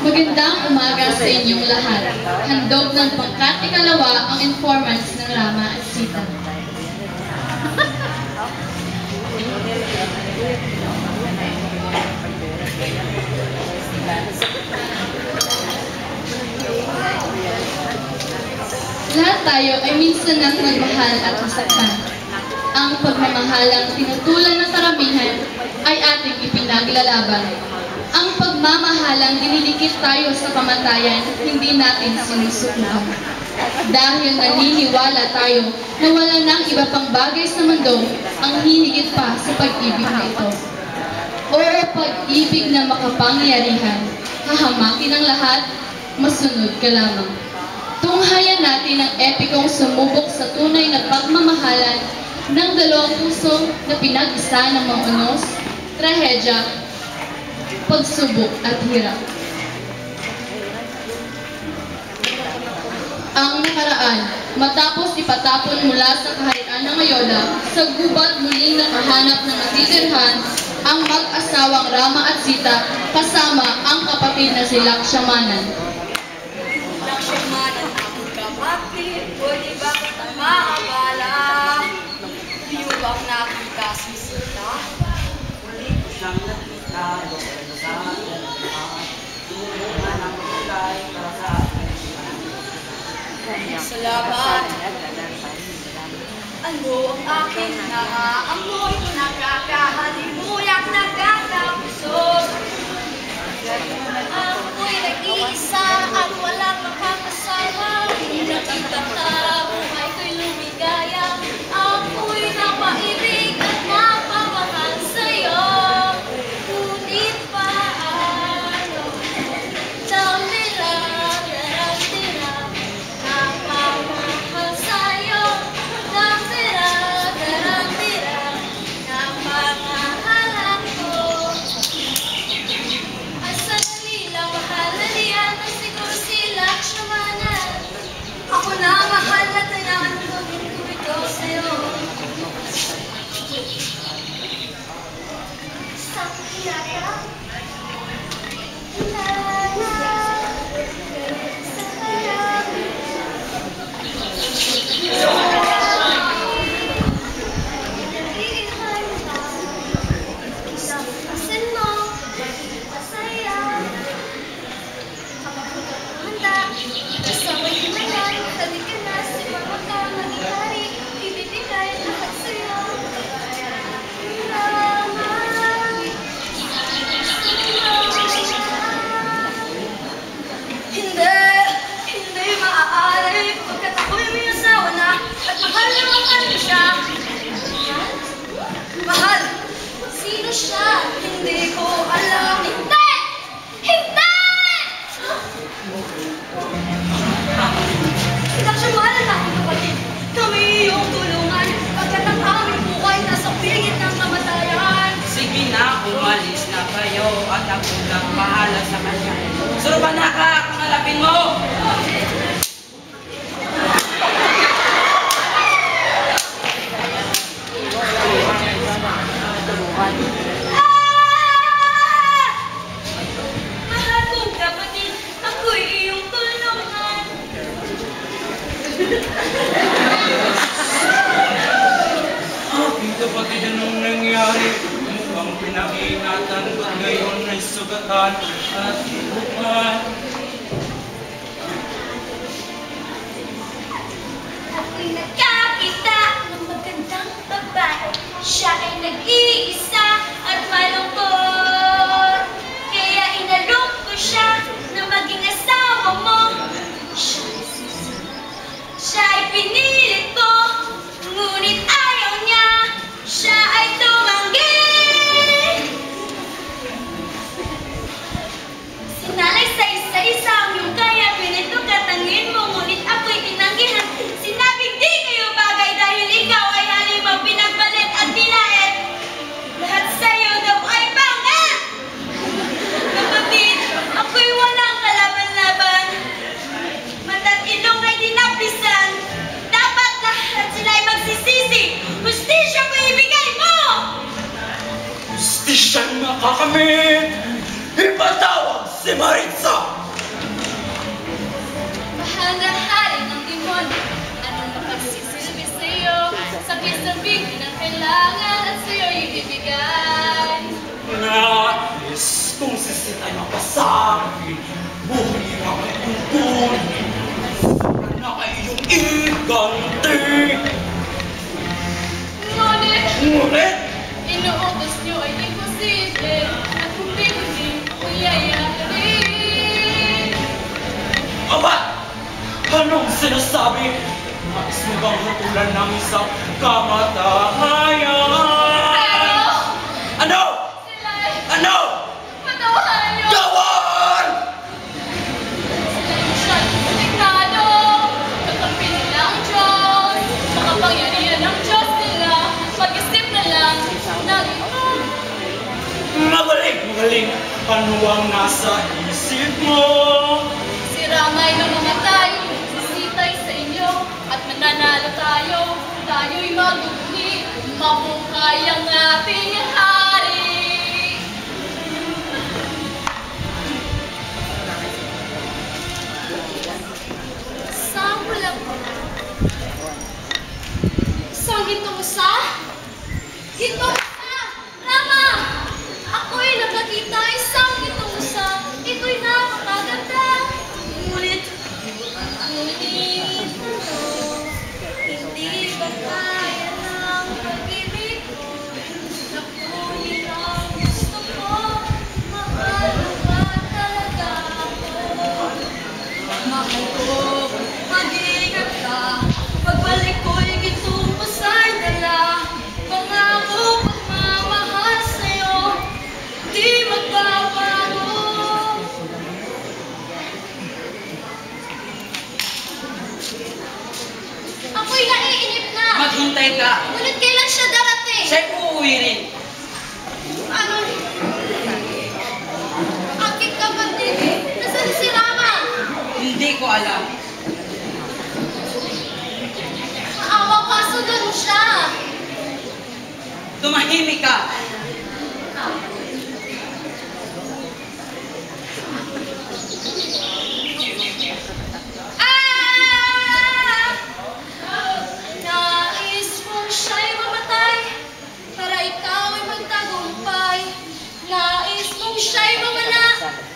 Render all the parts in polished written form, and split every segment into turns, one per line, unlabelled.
Magandang umaga sa inyong lahat. Handog ng pangkat ikalawa ang informants ng Rama at Sita. Lahat tayo ay minsan nang nagmahal at nasaktan. Ang pagmamahalang tinutulan ng karamihan ay ating ipinaglalaban. Ang pagmamahalang dinilikit tayo sa kamatayan, hindi natin sinusubukan. Dahil naniniwala tayo na wala nang iba pang bagay sa mundo ang hinigit pa sa pag-ibig na ito. O pag-ibig na makapangyarihan, hahamakin ang lahat, masunod ka lamang. Tunghayan natin ang epikong sumubok sa tunay na pagmamahalan ng dalawang puso na pinag-isa ng mga unos, trahedya, pagsubok at hirap. Ang nakaraan, matapos ipatapon mula sa kaharian ng Ayodhya, sa gubat muling nakahanap ng natitirhan ang mag-asawang Rama at Sita kasama ang kapatid na si Lakshmanan.
Lakshmanan, ang kapatid, pwede ba kitang maabala? Iyo bang nakita si Sita?
Hindi ko siyang nakita, sa akin,
Salamat. Ano ang aking naaamoy? Nakakahalimuyak, nakakapusog. Ako'y nag-iisa at walang makakasama. Nakita ka, buhay ko'y lumigaya. Ako'y napaibig at napamahal sa'yo. Ngunit paano? Tell me lang, darang-dirang, napamahal sa'yo. Darang-dirang, napamahal ako. At sandali lang, mahal na diyan na siguro si Lakshmanan. Ako na mahal na tayan, gawin ko ito sa'yo. Sa kiyaya, hindi maaari pagkat ako'y may asawa na at mahal na mahal ko siya. Mahal? Sino siya? Hindi ko alam. Hindi! Hindi! Lakshmanan na aking kapatid. Kami iyong tulungan pagkat ang aming buhay nasa pigit ng kamatayan.
Sige na, umalis na kayo at ako lang bahala sa kanya. Surbanaka, kung alapin mo!
Mahal kong kapatid, ako'y iyong tulungan.
Aking kapatid, anong nangyari? Mukhang pinag-iingatan at ngayon ay sugatan at ibukan.
Ako'y nagkakita ng magandang babae. Siya ay nag-iisa at malungkot. Kaya inalok ko siya na maging asawa mo. Siya ay pinilit ko, ngunit ayaw niya. Siya ay tumanggi. Sinalay sa isa-isa ang iyong kaya, pinito katangin mo, ngunit ako'y tinanggihan. Sinabing di kayo bagay dahil ikaw ay halimang pinagbalit at pinait. Lahat sa'yo daw ay pangit. Kapatid, ako'y walang kalaban-laban. Mata't ilong ay dinapisan. Dapat lahat sila ay magsisisi. Hustisya ko ibigay mo!
Justisyang makakamit! Ipatawag si Maritza!
kailangan at sa'yo'y ibibigay.
Nais kung sisitay mapasabi, buhay ang tungkol. Na ay iyong iganti. Ngunit,
Inuutos niyo ay imposible at hindi mangyayari.
aba, anong sinasabi? Nais mo bang hatulan ng isang kamatahayan? Ano?
Sila'y
Ano?
patawahan niyo.
Gawon!
Sila'y masyadong protektado. Kakampi nila ang Diyos. Makapangyarihan ang Diyos nila. Mag-isip na lang ng
Magaling! Ano ang nasa isip mo?
si Ramay na mamatay. Sisitay sa inyo at mananalo tayo. Tayo'y maguguhi. Mabuhay ang ating hari. Saan ko lang Saan gitong sa? Gitong sa! Rama! Ako'y nakakita isang gitong sa. Ito'y napakaganda. Ngunit hindi ba kaya ng pag-ibig ko? Nakunin ang gusto ko. Mahal ba talaga ako? Mahal ko, mag-ingat ka. Pagbalik ko'y gitong pasay dala. Pangako, pagmamahal sa'yo, di magbabago. Ako'y naiinip na.
Maghintay ka.
Ngunit kailan siya darating?
Siya'y uuwi rin.
Ano? Aking kapatid, nasaan si Rama?
Hindi ko alam.
Maawa kaso doon siya.
Tumahimik ka.
Nais mong siya'y mamatay para ikaw ay magtagumpay. Nais mong siya'y mawala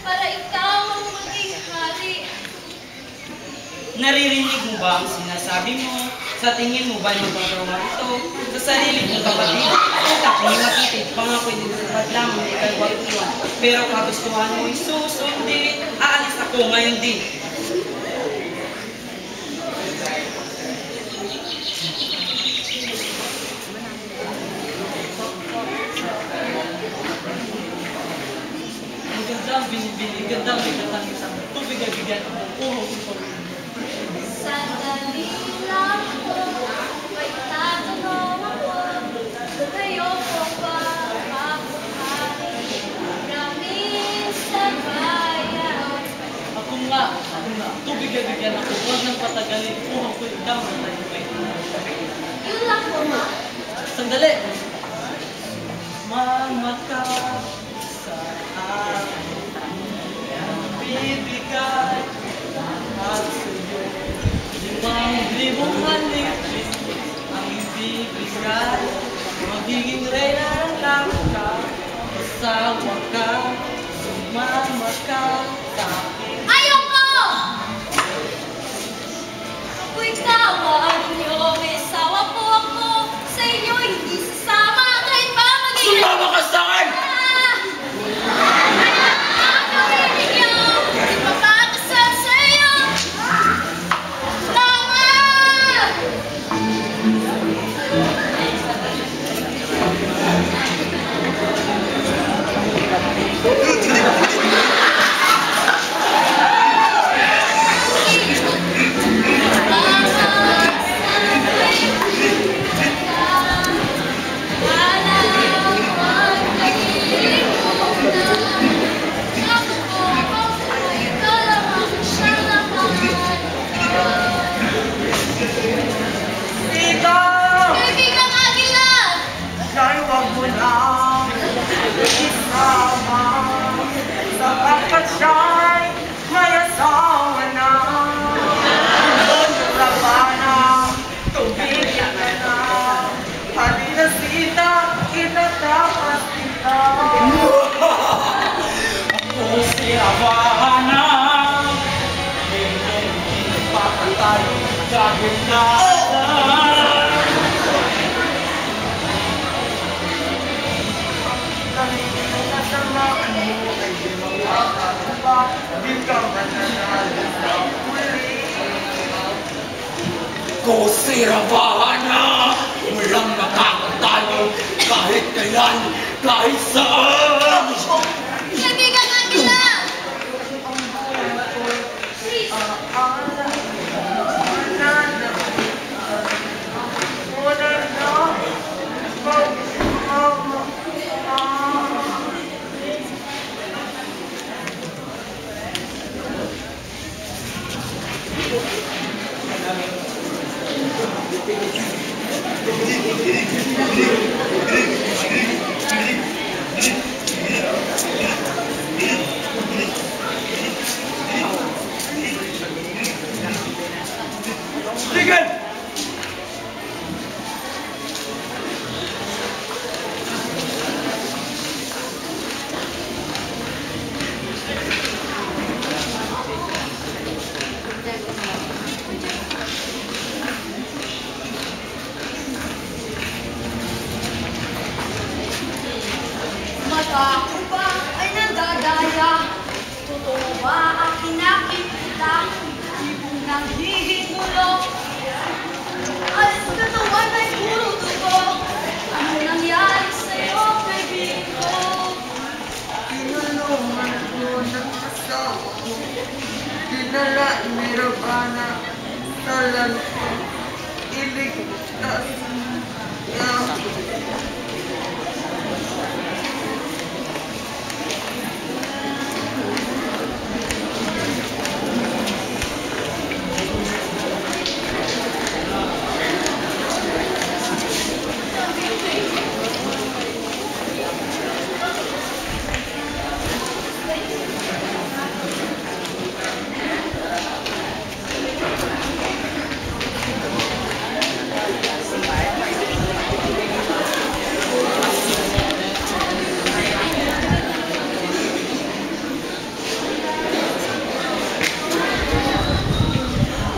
para ikaw ang maging hari.
Naririnig mo ba ang sinasabi mo? Sa tingin mo ba yung pagkawa ito? Sa sarili mo kapatid? Utak ni makitid, pangako'y nilalabat lamang ikaw wag iwan. Pero kagustuhan mo'y susundin, aalis ako ngayon din. Ang ganda ang binibili, ganda ang bigatang isang tubig ay bigyan ng buhong
Sandali lang po, may tatanong ako. Kayo po ba mabuhay? Maraming sa bayan.
Ako nga. Tubig ay bigyan ako. Huwag nang patagalin. Puhang ko yung damo na tayo kayo.
Yun lang po, ma.
Sandali! Mamatay sa akin. Bibigay lahat sa'yo. 5,000 halik ang ibibigay. Magiging reyna ng langka. Masawa ka. Sumama ka sa akin.
Ayoko! Ako'y tawag niyo, may asawa po ako. Sa inyo, hindi sasama kahit pa maging...
Sumama ka sa akin!
Ipapakasal sa'yo! Tama!
tayo kaginahan. Nasamaan mo ay di makakatuwa, di ka mananalo sa huli. Kusirabahan na, walang makakatalo, kahit kailan, kahit saan.
Kaibigan natin na!
Tigil!
Mata ko ba ay nandadaya? Totoo ba ang kinakikita? Ibong nanghihingulo? At katawan ay puro dugo. Ano nangyari sa'yo, kaibigan ko?
Tinulungan ko ng asawa ko. Dinala ni Ravana sa lanto. Iligtas niya.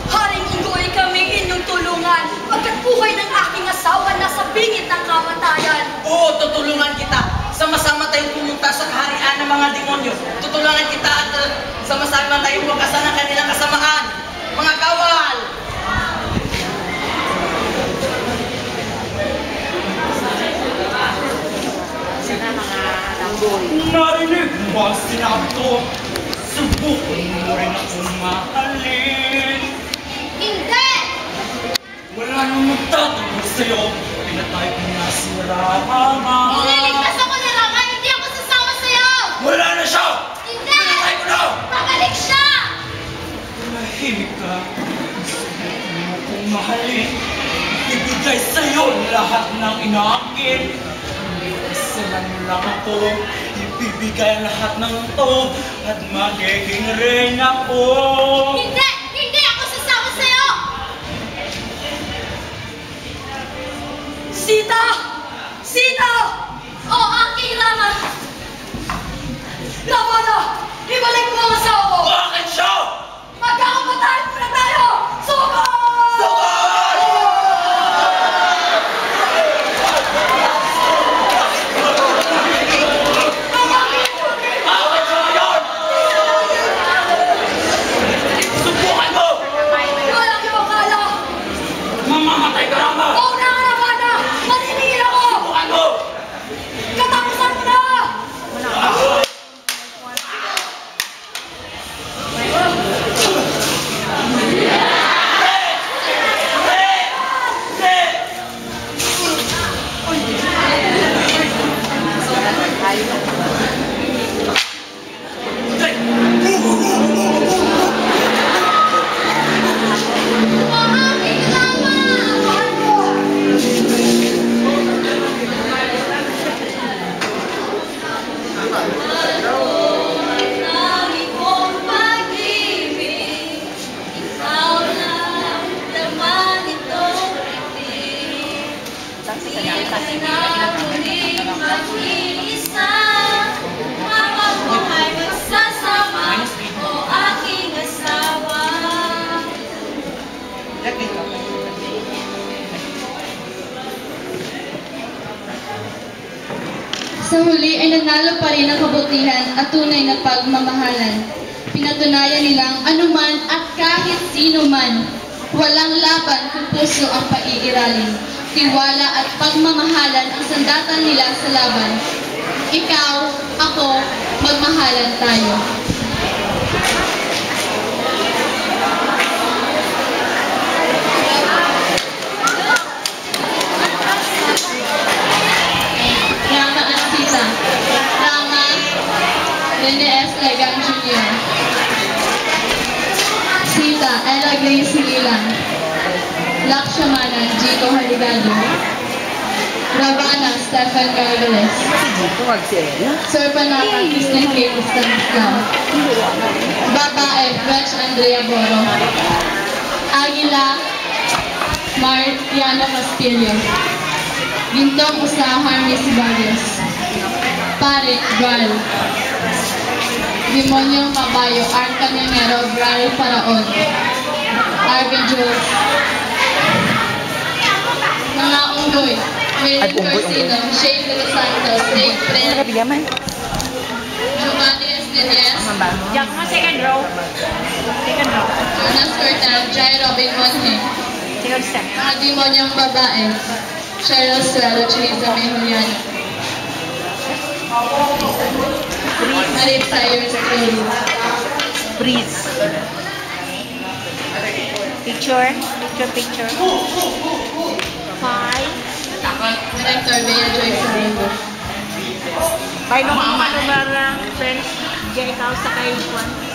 Haring Igoy kaming inyong tulungan. Pagkat buhay ng aking asawa nasa bingit ng kamatayan.
Oo, tutulungan kita. Sama-sama tayong pumunta sa kaharian ng mga demonyo. Tutulungan kita at sama-sama tayong wagasan ng kanilang kasamaan. Mga kawal!
Narinig mo ang sinabi ko, subukan mo rin akong mahalin.
Hindi!
Wala nang magtatanggol sa'yo, pinatay ko na si Rama.
Ililigtas ako ni Rama, hindi ako sasama sa'yo!
Wala na siya!
Hindi!
Pinatay ko na!
Pabalik siya!
Tumahimik ka, subukan mo kong mahalin. Ibigay sa'yo lahat ng inaakin. Isalan mo lang ako, ibibigay lahat ng to, at magiging reyna ko.
Hindi! Hindi ako sasama sa'yo! Sita! Sita! O, aking Rama! Rama na! Ibalik mo ang asawa ko!
Bakit siya?
Magkakapatayan mo na tayo! Suko!
Bakit siya yun?
Sa huli ay nanalo pa rin ang kabutihan at tunay na pagmamahalan. Pinatunayan nilang anuman at kahit sino man, walang laban kung puso ang paiiralin. Tiwala at pagmamahalan ang sandatan nila sa laban. Ikaw, ako, magmahalan tayo. Rama at Sita. Rama, Rene S. Legan Jr. Sita, Ella Grace Hililang. Lakshmana, Jico Haligado. Ravana, Stefan Gargales. Surpanaka, Kristen K. Stanislaw. Babae, Rech Andrea Boro. Aguila, Mariano Castillo. Gintong Usa, Harmis Barrios. Pare, Val. Demonyong Kabayo, Arn Camionero, Bral Paraon. Arvin Jules. Mga unggoy, Merlin Corsino, Shane De Los Santos, Nick Fred, Giovanni Esterias,
Second row.
Jonas Cortal, Jai Robin Monhe,
Second step.
mga demonyong babae, Cheryl Suelo, Chiriza May Juliano, Marip Cyrus Cruz,
Breeze. Picture. 5.
Director Bea Joyce Saringo.
By no friends, Jay, ikaw sa kayo, Juan.